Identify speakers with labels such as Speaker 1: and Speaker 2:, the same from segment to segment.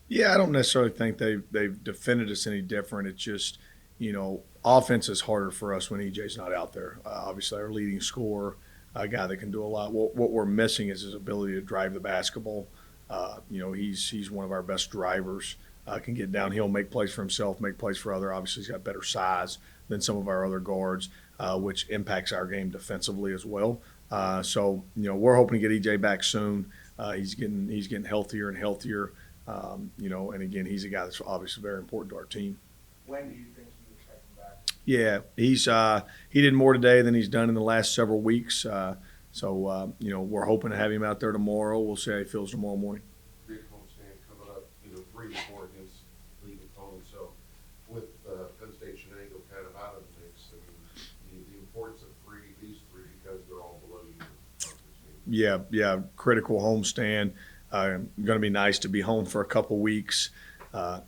Speaker 1: Yeah, I don't necessarily think they've defended us any different. It's just, offense is harder for us when EJ's not out there. Obviously, our leading scorer, a guy that can do a lot. What we're missing is his ability to drive the basketball. He's one of our best drivers. Can get downhill, make plays for himself, make plays for other. Obviously, he's got better size than some of our other guards, which impacts our game defensively as well. We're hoping to get EJ back soon. He's getting healthier and healthier. And again, he's a guy that's obviously very important to our team.
Speaker 2: When do you think you expect him back?
Speaker 1: Yeah, he did more today than he's done in the last several weeks. We're hoping to have him out there tomorrow. We'll see how he feels tomorrow morning.
Speaker 3: Big homestand coming up, 3-4 against league opponents. So with Penn State Shenango kind of out of the mix, I mean, the importance of these three because they're all below you.
Speaker 1: Yeah, critical homestand. Going to be nice to be home for a couple weeks.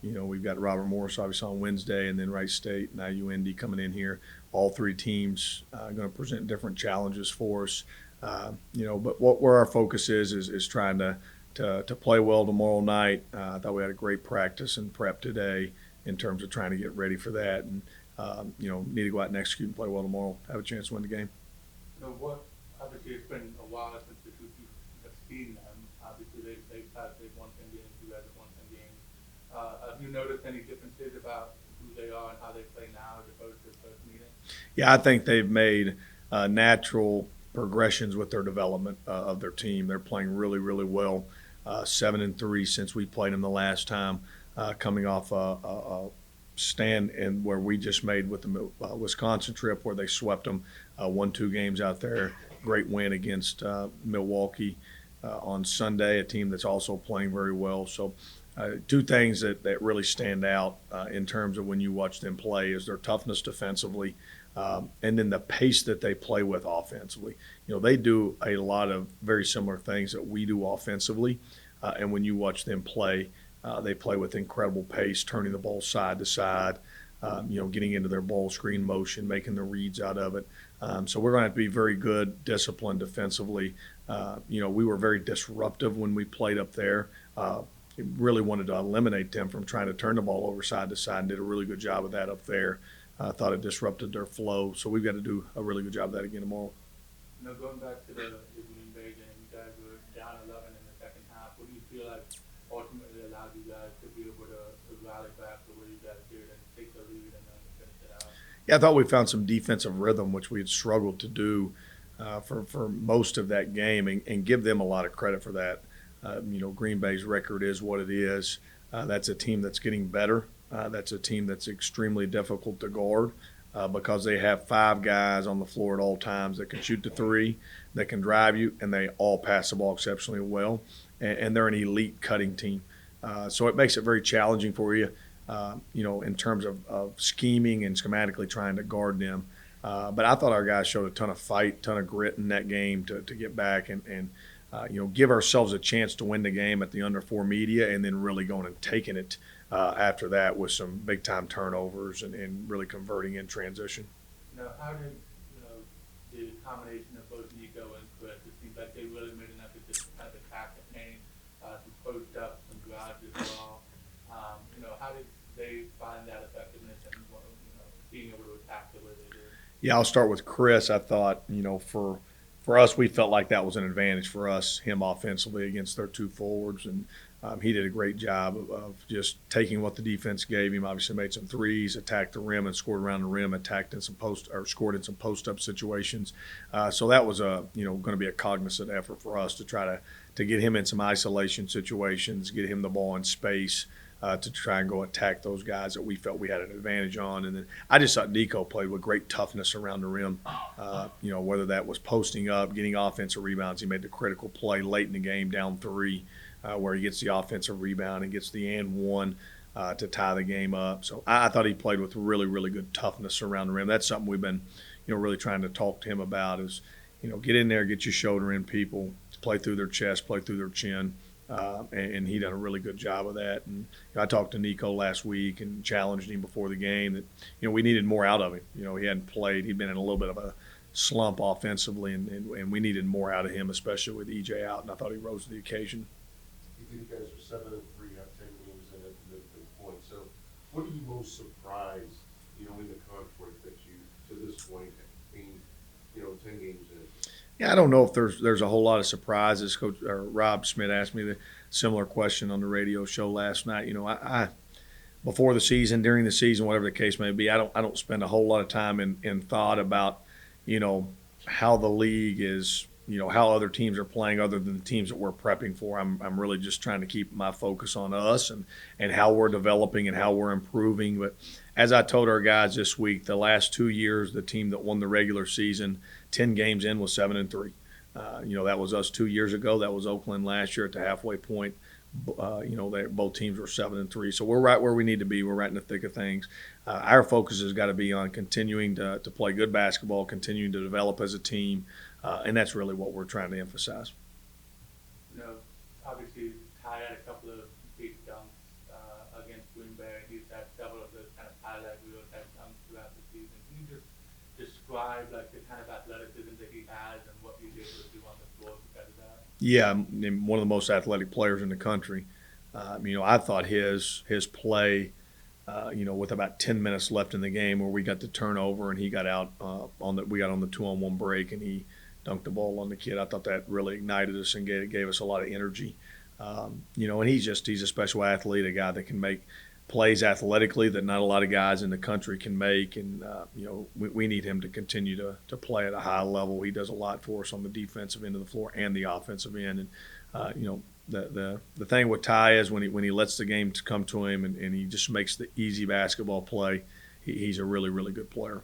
Speaker 1: We've got Robert Morris obviously on Wednesday, and then Wright State and IUND coming in here. All three teams going to present different challenges for us. But where our focus is trying to play well tomorrow night. I thought we had a great practice and prep today in terms of trying to get ready for that, and need to go out and execute and play well tomorrow. Have a chance to win the game.
Speaker 4: Obviously it's been a while since the two teams have seen them. Obviously they've won 10 games, you guys have won 10 games. Have you noticed any differences about who they are and how they play now as opposed to the first meeting?
Speaker 1: Yeah, I think they've made natural progressions with their development of their team. They're playing really, really well. 7-3 since we played them the last time, coming off a stand and where we just made with the Wisconsin trip where they swept them, won 2 games out there. Great win against Milwaukee on Sunday, a team that's also playing very well. So two things that really stand out in terms of when you watch them play is their toughness defensively, and then the pace that they play with offensively. They do a lot of very similar things that we do offensively, and when you watch them play, they play with incredible pace, turning the ball side to side, getting into their ball screen motion, making the reads out of it. So we're going to have to be very good, disciplined defensively. We were very disruptive when we played up there. Really wanted to eliminate them from trying to turn the ball over side to side, and did a really good job of that up there. I thought it disrupted their flow. So we've got to do a really good job of that again tomorrow.
Speaker 4: Going back to the Green Bay game, you guys were down 11 in the second half. What do you feel like ultimately allowed you guys to be able to rally back the way you guys did and take the lead and then finish it out?
Speaker 1: Yeah, I thought we found some defensive rhythm, which we had struggled to do for most of that game, and give them a lot of credit for that. Green Bay's record is what it is. That's a team that's getting better. That's a team that's extremely difficult to guard because they have 5 guys on the floor at all times that can shoot the 3, that can drive you, and they all pass the ball exceptionally well. And they're an elite cutting team. So it makes it very challenging for you, in terms of scheming and schematically trying to guard them. But I thought our guys showed a ton of fight, ton of grit in that game to get back and give ourselves a chance to win the game at the under 4 media, and then really going and taking it after that with some big time turnovers and really converting in transition.
Speaker 4: How did the combination of both Nico and Chris? It seems like they really made an effort to kind of attack the paint, some post ups, some drives as well. How did they find that effectiveness and being able to attack the way they did?
Speaker 1: Yeah, I'll start with Chris. I thought, for us, we felt like that was an advantage for us, him offensively against their 2 forwards, and he did a great job of just taking what the defense gave him. Obviously, made some threes, attacked the rim and scored around the rim, scored in some post-up situations. So that was going to be a cognizant effort for us to try to get him in some isolation situations, get him the ball in space. To try and go attack those guys that we felt we had an advantage on. And then I just thought Nico played with great toughness around the rim, whether that was posting up, getting offensive rebounds. He made the critical play late in the game, down 3, where he gets the offensive rebound and gets the and 1 to tie the game up. So I thought he played with really, really good toughness around the rim. That's something we've been, really trying to talk to him about is, get in there, get your shoulder in people, play through their chest, play through their chin. And he done a really good job of that. And I talked to Nico last week and challenged him before the game that we needed more out of him. He hadn't played; he'd been in a little bit of a slump offensively, and we needed more out of him, especially with EJ out. And I thought he rose to the occasion.
Speaker 3: You think you guys are 7-3, have 10 games in most surprised, you know, in the conflict that you, to this point, being, you know, 10 games in?
Speaker 1: Yeah, I don't know if there's a whole lot of surprises. Coach or Rob Smith asked me the similar question on the radio show last night. You know, I before the season, during the season, whatever the case may be, I don't spend a whole lot of time in thought about, you know, how the league is, you know, how other teams are playing other than the teams that we're prepping for. I'm really just trying to keep my focus on us and how we're developing and how we're improving. But as I told our guys this week, the last 2 years, the team that won the regular season, 10 games in, was 7-3. You know, that was us 2 years ago. That was Oakland last year at the halfway point. You know, both teams were 7-3, so we're right where we need to be. We're right in the thick of things. Our focus has got to be on continuing to play good basketball, continuing to develop as a team, and that's really what we're trying to emphasize.
Speaker 4: You know, obviously Ty had a couple of big dunks against Green Bay. He's had several of those kind of highlight reels type dunks throughout the season. Can you just describe like the kind of athleticism that he has and what he's able to do on the floor because of that?
Speaker 1: Yeah, one of the most athletic players in the country. You know, I thought his play, you know, with about 10 minutes left in the game, where we got the turnover and he got out we got on the 2-on-1 break and he dunked the ball on the kid. I thought that really ignited us and gave us a lot of energy. You know, and he's a special athlete, a guy that can make plays athletically that not a lot of guys in the country can make. And, you know, we need him to continue to play at a high level. He does a lot for us on the defensive end of the floor and the offensive end. And, you know, the thing with Ty is when he lets the game come to him and he just makes the easy basketball play, he's a really, really good player.